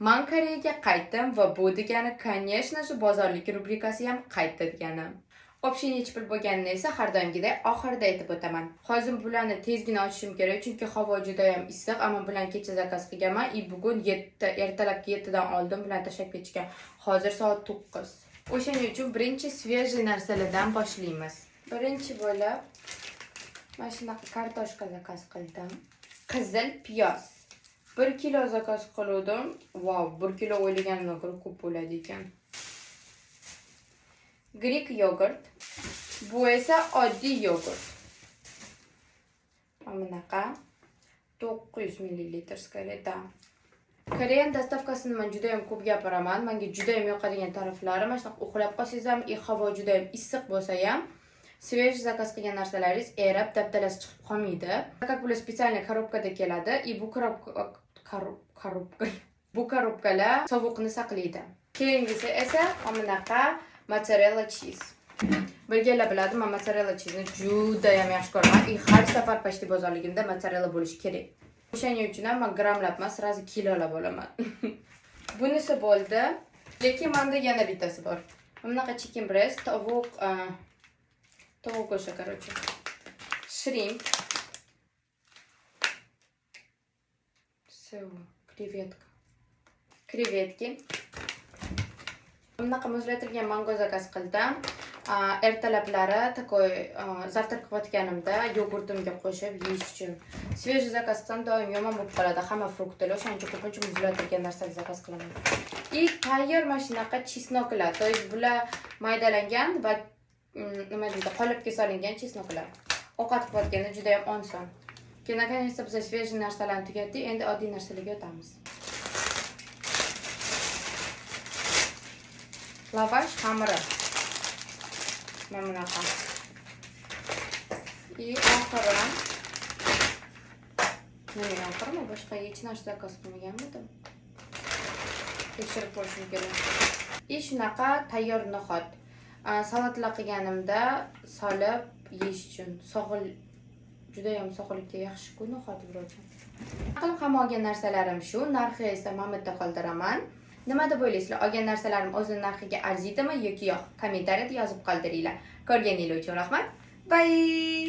Men Koreyaga qaytdim va bu degani, конечно же, bozorlik rubrikasi ham qaytdi degani. Общий yechib bo'lganini esa har doimgidek oxirida aytib o'taman. Hozir bularni tezgina ochishim kerak, chunki havo juda ham issiq, ammo bulan kecha zakaz qilganman. Bugun 7, ertalabki 7 dan oldin bulan tashlab ketishgan. Hozir soat 9. O'shaning uchun birinchi svejiy narsalardan boshlaymiz. Birinchi bo'lib mana shunaqa kartoshka zakaz qildim. Qizil piyoz. 1 kilo zakaz qildim. Wow, 1 kilo o'ylaganimdan ko'ra ko'p bo'ladi ekan. Greek yogurt. Bu esa oddiy yogurt. Mana bunaqa 900 ml skalada. Koreyan dastavkasini men juda ham ko'p gapiraman. Menga juda ham yoqadigan taraflari, mana shunaqa uxlab qolsangiz ham, havo juda ham issiq bo'lsa ham, svejiy zakaz qilgan narsalaringiz erib, dabdalasi chiqib qolmaydi. Как bular специальный korobkada keladi. Bu korobkalar sovuqni saqlaydi. Keyingisi esa mana bunaqa mozzarella cheese. Bilganlar biladi, men mozzarella cheese'ni juda ham yaxshi ko'raman. Har safar pashti bozorligimda mozzarella bo'lishi kerak. O'shaning uchun ham men grammlab emas, sразу kilolab olaman. Bunisi bo'ldi. Lekin menda yana bittasi bor. Bunaqa chicken breast, tovuq go'shti, короче. Shrimp. Krevetki. Bunaqa muzlatilgan mango zakaz qildim. Ertalablari takoy zavtrak qilayotganimda yogurtimga qo'shib yeyish uchun. Svejiy zakaz qilsam doim yomon bo'lib qoladi, hamma fruktlar, o'shaning uchun ko'pincha muzlatilgan narsa zakaz qilaman. Tayyor mana shunaqa chesnoklar, to есть bular maydalangan va nima deydi, qolipga solingan chesnoklar. Ovqat qilayotganda juda ham oson. Keyin наконец-то biz svejiy narsalarni tugatdik, endi oddiy narsalarga o'tamiz. Lavash xamiri. Mana bunaqa. Oxiri. Nima oxirimi? Boshqa hech narsa zakaz qilmaganmidim? Tekshirib ko'rishim kerak. Shunaqa tayyor no'xat. Salatlar qilganimda solib yeyish uchun. Juda ham sog'likka yaxshi-ku no'xat birochi. Aqlim ham olgan narsalarim shu, narxi esa mana bu yerda qoldiraman. Nima deb o'ylaysizlar? Olgan narsalarim o'zining narxiga arziydimi yoki yo'q? Kommentariyada yozib qoldiringlar. Ko'rganingiz uchun rahmat. Bye.